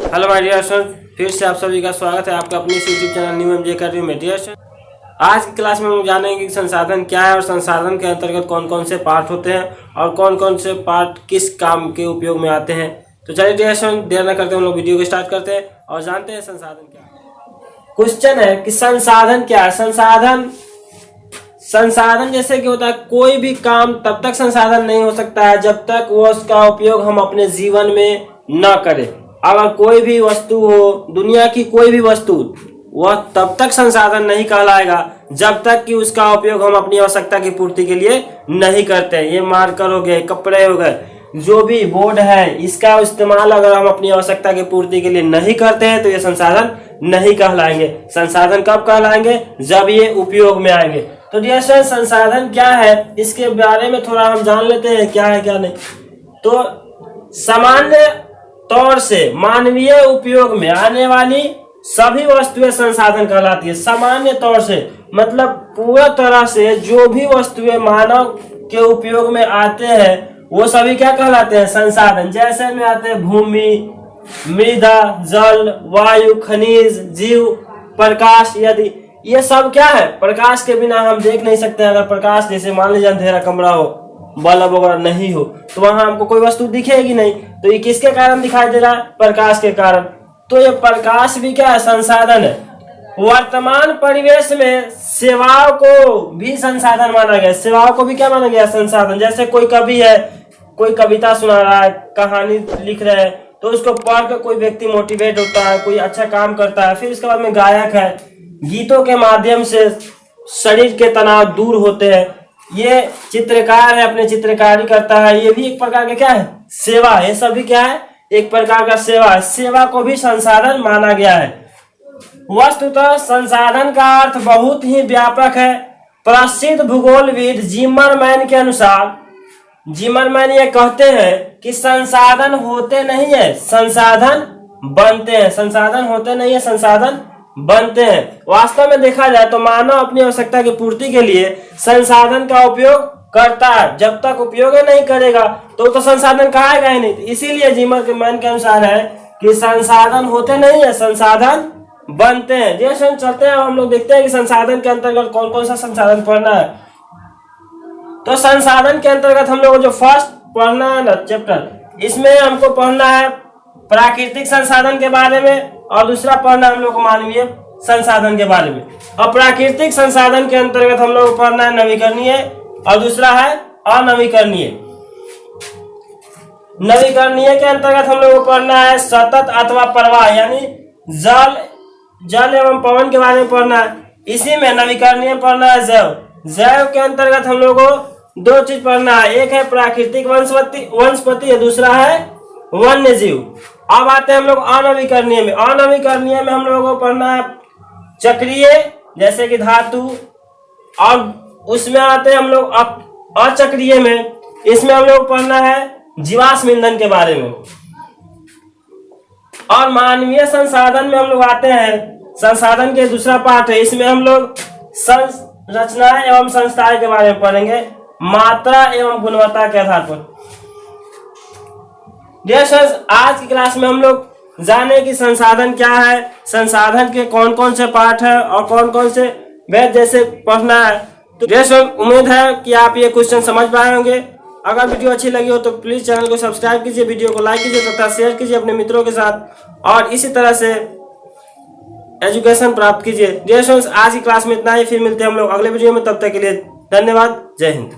Hello my dear student, फिर से आप सभी का स्वागत है आपका अपने YouTube channel new MJ academy में। डियर स्टूडेंट, आज की क्लास में हम जानेंगे कि संसाधन क्या है और संसाधन के अंतर्गत कौन कौन से पार्ट होते हैं और कौन कौन से पार्ट किस काम के उपयोग में आते हैं। तो चलिए डियर स्टूडेंट, देर न करते हम लोग वीडियो को स्टार्ट करते हैं और जानते हैं संसाधन क्या है। क्वेश्चन है कि संसाधन क्या है। संसाधन जैसे कि होता है, कोई भी काम तब तक संसाधन नहीं हो सकता है जब तक वो उसका उपयोग हम अपने जीवन में न करें। अगर कोई भी वस्तु हो, दुनिया की कोई भी वस्तु, वह तब तक संसाधन नहीं कहलाएगा जब तक कि उसका उपयोग हम अपनी आवश्यकता की पूर्ति के लिए नहीं करते हैं। ये मार्कर हो गए, कपड़े हो गए, जो भी बोर्ड है, इसका इस्तेमाल अगर हम अपनी आवश्यकता की पूर्ति के लिए नहीं करते हैं तो ये संसाधन नहीं कहलाएंगे। संसाधन कब कहलाएंगे? जब ये उपयोग में आएंगे। तो डियर स्टूडेंट, संसाधन क्या है इसके बारे में थोड़ा हम जान लेते हैं, क्या है क्या नहीं। तो सामान्य तौर से मानवीय उपयोग में आने वाली सभी वस्तुएं संसाधन कहलाती है। सामान्य तौर से मतलब पूरा तरह से जो भी वस्तुएं मानव के उपयोग में आते हैं वो सभी क्या कहलाते हैं? संसाधन। जैसे में आते हैं भूमि, मृदा, जल, वायु, खनिज, जीव, प्रकाश। यदि ये सब क्या है? प्रकाश के बिना हम देख नहीं सकते। अगर प्रकाश, जैसे मान लीजिए अंधेरा कमरा हो, बल्ब वगैरह नहीं हो, तो वहां हमको कोई वस्तु दिखेगी नहीं। तो ये किसके कारण दिखाई दे रहा है? प्रकाश के कारण। तो ये प्रकाश भी क्या है? संसाधन है। वर्तमान परिवेश में सेवाओं को भी संसाधन माना गया। सेवाओं को भी क्या माना गया? संसाधन। जैसे कोई कवि है, कोई कविता सुना रहा है, कहानी लिख रहे हैं, तो उसको पढ़ कर कोई व्यक्ति मोटिवेट होता है, कोई अच्छा काम करता है। फिर उसके बाद में गायक है, गीतों के माध्यम से शरीर के तनाव दूर होते हैं। ये चित्रकार है, अपने चित्रकारी करता है, ये भी एक प्रकार का क्या है? सेवा है। ये सभी क्या है? एक प्रकार का सेवा है। सेवा को भी संसाधन माना गया है। वस्तुतः संसाधन का अर्थ बहुत ही व्यापक है। प्रसिद्ध भूगोलविद जिमरमैन के अनुसार, जिमरमैन ये कहते हैं कि संसाधन होते नहीं है, संसाधन बनते हैं। संसाधन होते नहीं है, संसाधन बनते हैं। वास्तव में देखा जाए तो मानव अपनी आवश्यकता की पूर्ति के लिए संसाधन का उपयोग करता है। जब तक उपयोग नहीं करेगा तो संसाधन कहाएगा ही नहीं। इसीलिए जिमरमैन के अनुसार है कि संसाधन होते नहीं है, संसाधन बनते हैं। जैसे चलते हैं हम लोग देखते हैं कि संसाधन के अंतर्गत कौन कौन सा संसाधन पढ़ना है। तो संसाधन के अंतर्गत हम लोग जो फर्स्ट पढ़ना है ना चैप्टर, इसमें हमको पढ़ना है प्राकृतिक संसाधन के बारे में और दूसरा पढ़ना हम लोग को मानवीय संसाधन के बारे में। और प्राकृतिक संसाधन के अंतर्गत हम लोग को पढ़ना है नवीकरणीय और दूसरा है अनवीकरणीय। नवीकरणीय के अंतर्गत हम लोग को पढ़ना है सतत अथवा प्रवाह, यानी जल एवं पवन के बारे में पढ़ना है। इसी में नवीकरणीय पढ़ना है जैव। जैव के अंतर्गत हम लोग को दो चीज पढ़ना है, एक है प्राकृतिक वनस्पति और दूसरा है वन्य जीव। अब आते हैं हम लोग अनवीकरणीय में। अनवीकरणीय में हम लोगों को पढ़ना है चक्रीय, जैसे कि धातु, और उसमें आते हैं हम लोग अचक्रीय में। इसमें हम लोग पढ़ना है जीवाश्म ईंधन के बारे में। और मानवीय संसाधन में हम लोग आते हैं, संसाधन के दूसरा पार्ट है, इसमें हम लोग संरचनाएं एवं संस्थाएं के बारे में पढ़ेंगे, मात्रा एवं गुणवत्ता के आधार पर। आज की क्लास में हम लोग जाने कि संसाधन क्या है, संसाधन के कौन कौन से पार्ट है और कौन कौन से वेद जैसे पढ़ना है। तो उम्मीद है कि आप ये क्वेश्चन समझ पाए होंगे। अगर वीडियो अच्छी लगी हो तो प्लीज चैनल को सब्सक्राइब कीजिए, वीडियो को लाइक कीजिए तथा शेयर कीजिए अपने मित्रों के साथ और इसी तरह से एजुकेशन प्राप्त कीजिए। डियर स्टूडेंट्स, आज की क्लास में इतना ही। फिर मिलते हैं हम लोग अगले वीडियो में, तब तक के लिए धन्यवाद। जय हिंद।